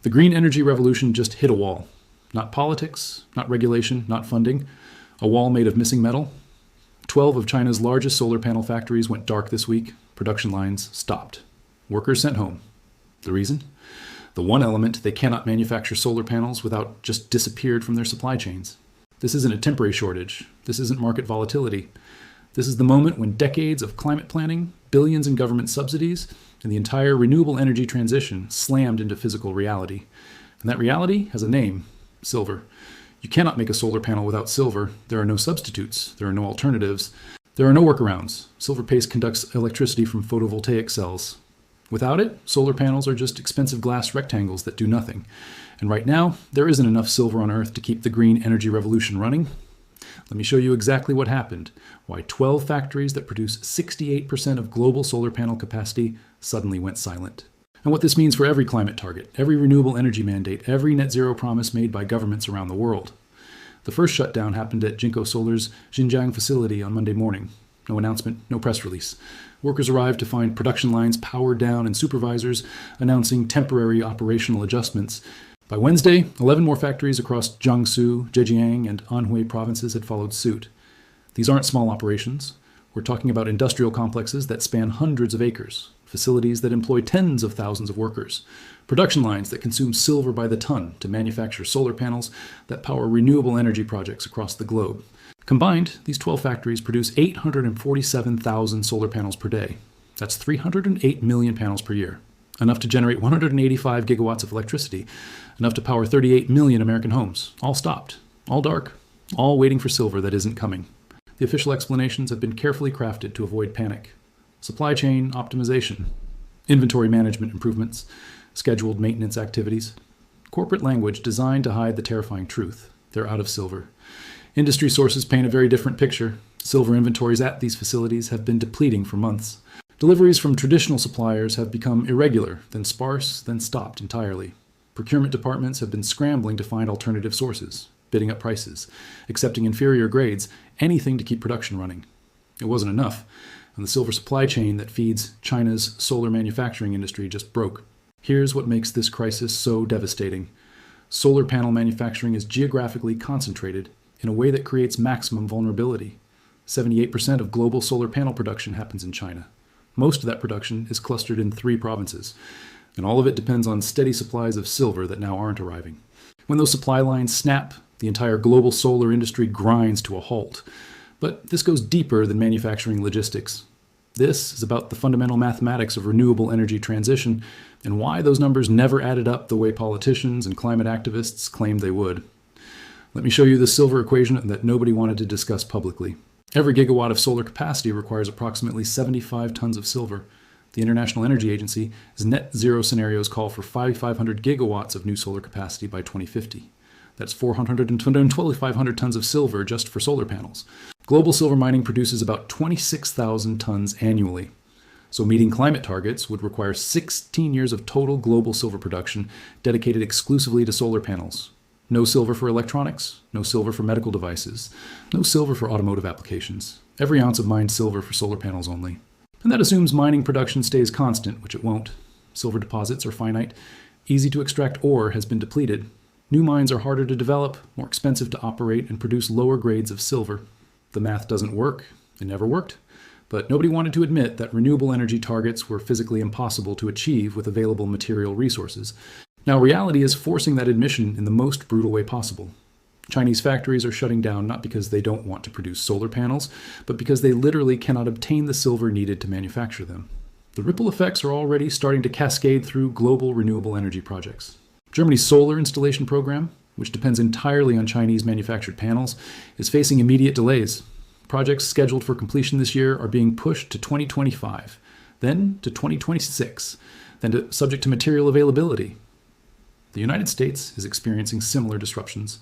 The green energy revolution just hit a wall. Not politics, not regulation, not funding. A wall made of missing metal. 12 of China's largest solar panel factories went dark this week. Production lines stopped. Workers sent home. The reason? The one element they cannot manufacture solar panels without just disappeared from their supply chains. This isn't a temporary shortage. This isn't market volatility. This is the moment when decades of climate planning, billions in government subsidies, and the entire renewable energy transition slammed into physical reality. And that reality has a name: silver. You cannot make a solar panel without silver. There are no substitutes. There are no alternatives. There are no workarounds. Silver paste conducts electricity from photovoltaic cells. Without it, solar panels are just expensive glass rectangles that do nothing. And right now, there isn't enough silver on Earth to keep the green energy revolution running. Let me show you exactly what happened, why 12 factories that produce 68% of global solar panel capacity suddenly went silent. And what this means for every climate target, every renewable energy mandate, every net zero promise made by governments around the world. The first shutdown happened at Jinko Solar's Xinjiang facility on Monday morning. No announcement, no press release. Workers arrived to find production lines powered down and supervisors announcing temporary operational adjustments. By Wednesday, 11 more factories across Jiangsu, Zhejiang, and Anhui provinces had followed suit. These aren't small operations. We're talking about industrial complexes that span hundreds of acres, facilities that employ tens of thousands of workers, production lines that consume silver by the ton to manufacture solar panels that power renewable energy projects across the globe. Combined, these 12 factories produce 847,000 solar panels per day. That's 308 million panels per year. Enough to generate 185 gigawatts of electricity, enough to power 38 million American homes. All stopped, all dark, all waiting for silver that isn't coming. The official explanations have been carefully crafted to avoid panic. Supply chain optimization, inventory management improvements, scheduled maintenance activities. Corporate language designed to hide the terrifying truth. They're out of silver. Industry sources paint a very different picture. Silver inventories at these facilities have been depleting for months. Deliveries from traditional suppliers have become irregular, then sparse, then stopped entirely. Procurement departments have been scrambling to find alternative sources, bidding up prices, accepting inferior grades, anything to keep production running. It wasn't enough, and the silver supply chain that feeds China's solar manufacturing industry just broke. Here's what makes this crisis so devastating. Solar panel manufacturing is geographically concentrated in a way that creates maximum vulnerability. 78% of global solar panel production happens in China. Most of that production is clustered in 3 provinces, and all of it depends on steady supplies of silver that now aren't arriving. When those supply lines snap, the entire global solar industry grinds to a halt. But this goes deeper than manufacturing logistics. This is about the fundamental mathematics of renewable energy transition and why those numbers never added up the way politicians and climate activists claimed they would. Let me show you the silver equation that nobody wanted to discuss publicly. Every gigawatt of solar capacity requires approximately 75 tons of silver. The International Energy Agency's net zero scenarios call for 5,500 gigawatts of new solar capacity by 2050. That's 400 and 2,500 tons of silver just for solar panels. Global silver mining produces about 26,000 tons annually. So meeting climate targets would require 16 years of total global silver production dedicated exclusively to solar panels. No silver for electronics, no silver for medical devices, no silver for automotive applications. Every ounce of mined silver for solar panels only. And that assumes mining production stays constant, which it won't. Silver deposits are finite. Easy to extract ore has been depleted. New mines are harder to develop, more expensive to operate, and produce lower grades of silver. The math doesn't work. It never worked. But nobody wanted to admit that renewable energy targets were physically impossible to achieve with available material resources. Now, reality is forcing that admission in the most brutal way possible. Chinese factories are shutting down not because they don't want to produce solar panels, but because they literally cannot obtain the silver needed to manufacture them. The ripple effects are already starting to cascade through global renewable energy projects. Germany's solar installation program, which depends entirely on Chinese manufactured panels, is facing immediate delays. Projects scheduled for completion this year are being pushed to 2025, then to 2026, then subject to material availability. The United States is experiencing similar disruptions.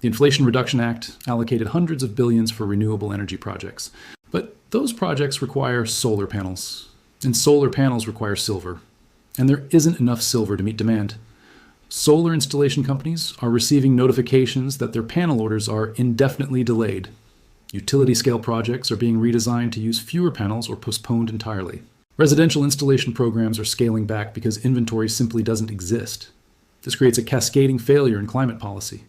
The Inflation Reduction Act allocated hundreds of billions for renewable energy projects. But those projects require solar panels, and solar panels require silver. And there isn't enough silver to meet demand. Solar installation companies are receiving notifications that their panel orders are indefinitely delayed. Utility-scale projects are being redesigned to use fewer panels or postponed entirely. Residential installation programs are scaling back because inventory simply doesn't exist. This creates a cascading failure in climate policy.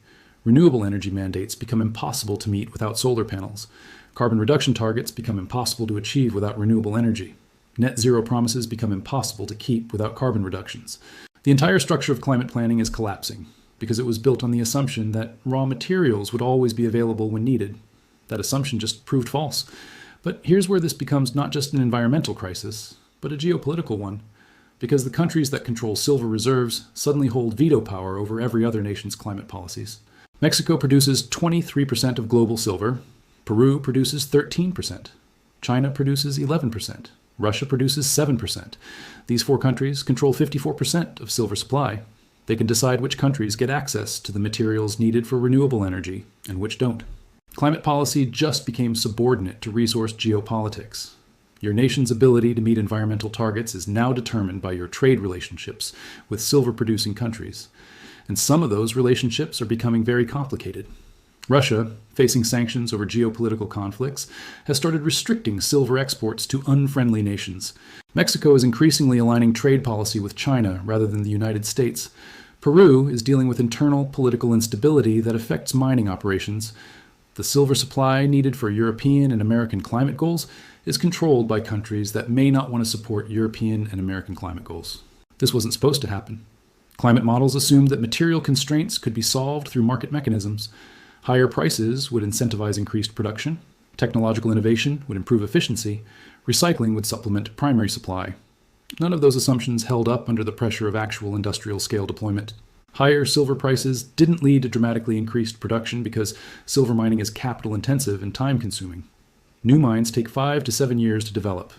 Renewable energy mandates become impossible to meet without solar panels. Carbon reduction targets become impossible to achieve without renewable energy. Net zero promises become impossible to keep without carbon reductions. The entire structure of climate planning is collapsing because it was built on the assumption that raw materials would always be available when needed. That assumption just proved false. But here's where this becomes not just an environmental crisis, but a geopolitical one, because the countries that control silver reserves suddenly hold veto power over every other nation's climate policies. Mexico produces 23% of global silver. Peru produces 13%. China produces 11%. Russia produces 7%. These four countries control 54% of silver supply. They can decide which countries get access to the materials needed for renewable energy and which don't. Climate policy just became subordinate to resource geopolitics. Your nation's ability to meet environmental targets is now determined by your trade relationships with silver-producing countries. And some of those relationships are becoming very complicated. Russia, facing sanctions over geopolitical conflicts, has started restricting silver exports to unfriendly nations. Mexico is increasingly aligning trade policy with China rather than the United States. Peru is dealing with internal political instability that affects mining operations. The silver supply needed for European and American climate goals is controlled by countries that may not want to support European and American climate goals. This wasn't supposed to happen. Climate models assumed that material constraints could be solved through market mechanisms. Higher prices would incentivize increased production, technological innovation would improve efficiency, recycling would supplement primary supply. None of those assumptions held up under the pressure of actual industrial scale deployment. Higher silver prices didn't lead to dramatically increased production because silver mining is capital intensive and time consuming. New mines take 5 to 7 years to develop.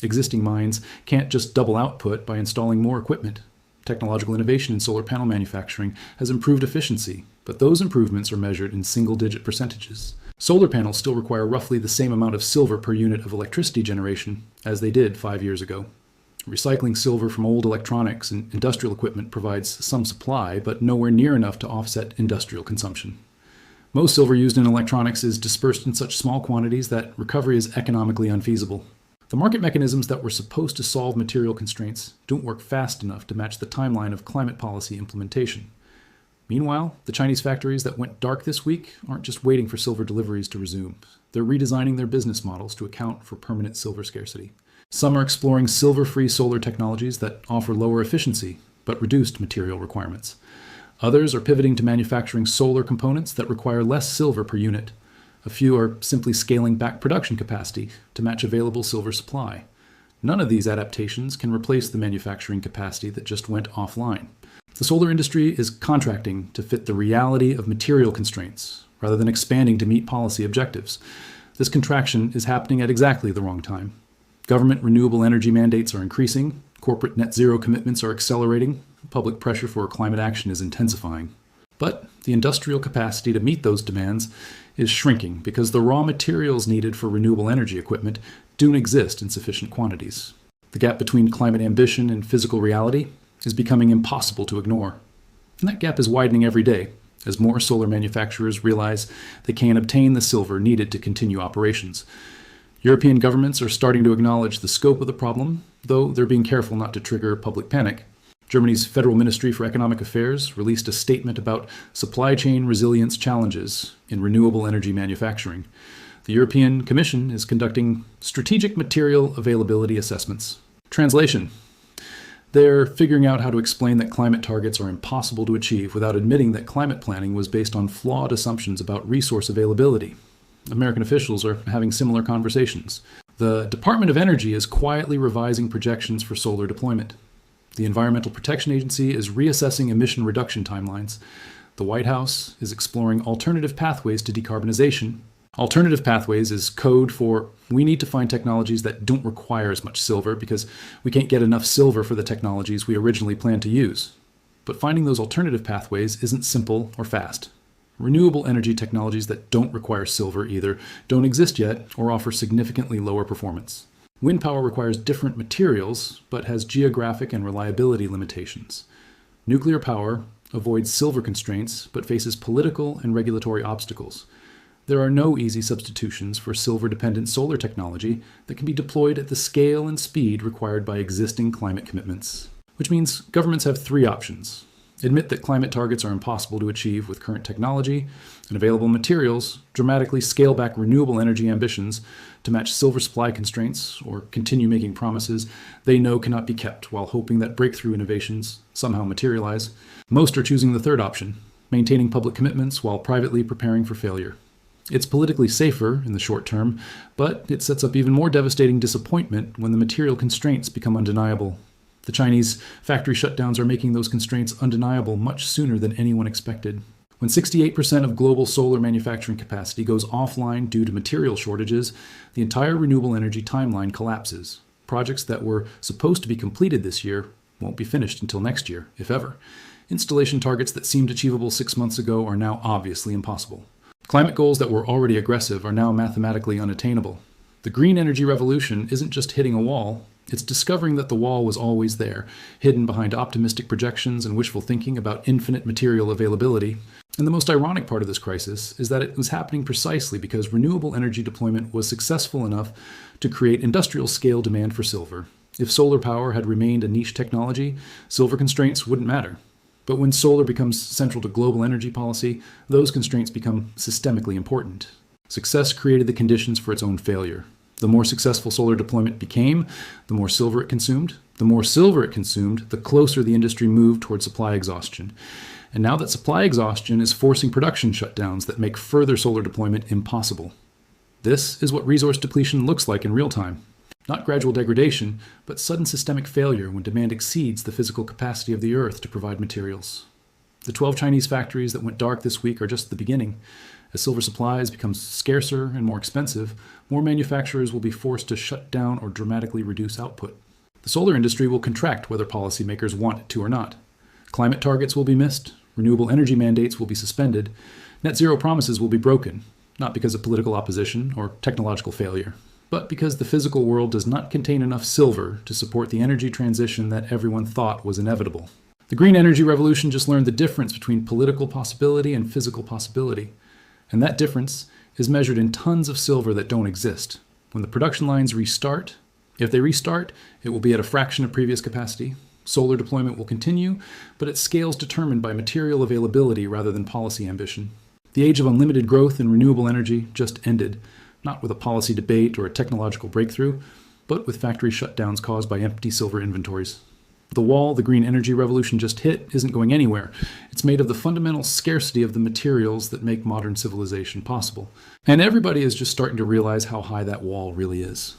Existing mines can't just double output by installing more equipment. Technological innovation in solar panel manufacturing has improved efficiency, but those improvements are measured in single-digit percentages. Solar panels still require roughly the same amount of silver per unit of electricity generation as they did 5 years ago. Recycling silver from old electronics and industrial equipment provides some supply, but nowhere near enough to offset industrial consumption. Most silver used in electronics is dispersed in such small quantities that recovery is economically unfeasible. The market mechanisms that were supposed to solve material constraints don't work fast enough to match the timeline of climate policy implementation. Meanwhile, the Chinese factories that went dark this week aren't just waiting for silver deliveries to resume. They're redesigning their business models to account for permanent silver scarcity. Some are exploring silver-free solar technologies that offer lower efficiency, but reduced material requirements. Others are pivoting to manufacturing solar components that require less silver per unit. A few are simply scaling back production capacity to match available silver supply. None of these adaptations can replace the manufacturing capacity that just went offline. The solar industry is contracting to fit the reality of material constraints, rather than expanding to meet policy objectives. This contraction is happening at exactly the wrong time. Government renewable energy mandates are increasing, corporate net zero commitments are accelerating, public pressure for climate action is intensifying. But the industrial capacity to meet those demands is shrinking because the raw materials needed for renewable energy equipment don't exist in sufficient quantities. The gap between climate ambition and physical reality is becoming impossible to ignore. And that gap is widening every day as more solar manufacturers realize they can't obtain the silver needed to continue operations. European governments are starting to acknowledge the scope of the problem, though they're being careful not to trigger public panic. Germany's Federal Ministry for Economic Affairs released a statement about supply chain resilience challenges in renewable energy manufacturing. The European Commission is conducting strategic material availability assessments. Translation: they're figuring out how to explain that climate targets are impossible to achieve without admitting that climate planning was based on flawed assumptions about resource availability. American officials are having similar conversations. The Department of Energy is quietly revising projections for solar deployment. The Environmental Protection Agency is reassessing emission reduction timelines. The White House is exploring alternative pathways to decarbonization. Alternative pathways is code for we need to find technologies that don't require as much silver because we can't get enough silver for the technologies we originally planned to use. But finding those alternative pathways isn't simple or fast. Renewable energy technologies that don't require silver either don't exist yet or offer significantly lower performance. Wind power requires different materials, but has geographic and reliability limitations. Nuclear power avoids silver constraints, but faces political and regulatory obstacles. There are no easy substitutions for silver-dependent solar technology that can be deployed at the scale and speed required by existing climate commitments. Which means governments have three options. Admit that climate targets are impossible to achieve with current technology and available materials, dramatically scale back renewable energy ambitions to match silver supply constraints, or continue making promises they know cannot be kept while hoping that breakthrough innovations somehow materialize. Most are choosing the third option, maintaining public commitments while privately preparing for failure. It's politically safer in the short term, but it sets up even more devastating disappointment when the material constraints become undeniable. The Chinese factory shutdowns are making those constraints undeniable much sooner than anyone expected. When 68% of global solar manufacturing capacity goes offline due to material shortages, the entire renewable energy timeline collapses. Projects that were supposed to be completed this year won't be finished until next year, if ever. Installation targets that seemed achievable 6 months ago are now obviously impossible. Climate goals that were already aggressive are now mathematically unattainable. The green energy revolution isn't just hitting a wall, it's discovering that the wall was always there, hidden behind optimistic projections and wishful thinking about infinite material availability. And the most ironic part of this crisis is that it was happening precisely because renewable energy deployment was successful enough to create industrial-scale demand for silver. If solar power had remained a niche technology, silver constraints wouldn't matter. But when solar becomes central to global energy policy, those constraints become systemically important. Success created the conditions for its own failure. The more successful solar deployment became, the more silver it consumed. The more silver it consumed, the closer the industry moved toward supply exhaustion. And now that supply exhaustion is forcing production shutdowns that make further solar deployment impossible. This is what resource depletion looks like in real time. Not gradual degradation, but sudden systemic failure when demand exceeds the physical capacity of the Earth to provide materials. The 12 Chinese factories that went dark this week are just the beginning. As silver supplies become scarcer and more expensive, more manufacturers will be forced to shut down or dramatically reduce output. The solar industry will contract whether policymakers want it to or not. Climate targets will be missed, renewable energy mandates will be suspended, net zero promises will be broken, not because of political opposition or technological failure, but because the physical world does not contain enough silver to support the energy transition that everyone thought was inevitable. The green energy revolution just learned the difference between political possibility and physical possibility. And that difference is measured in tons of silver that don't exist. When the production lines restart, if they restart, it will be at a fraction of previous capacity. Solar deployment will continue, but at scales determined by material availability rather than policy ambition. The age of unlimited growth in renewable energy just ended, not with a policy debate or a technological breakthrough, but with factory shutdowns caused by empty silver inventories. The wall the green energy revolution just hit isn't going anywhere. It's made of the fundamental scarcity of the materials that make modern civilization possible. And everybody is just starting to realize how high that wall really is.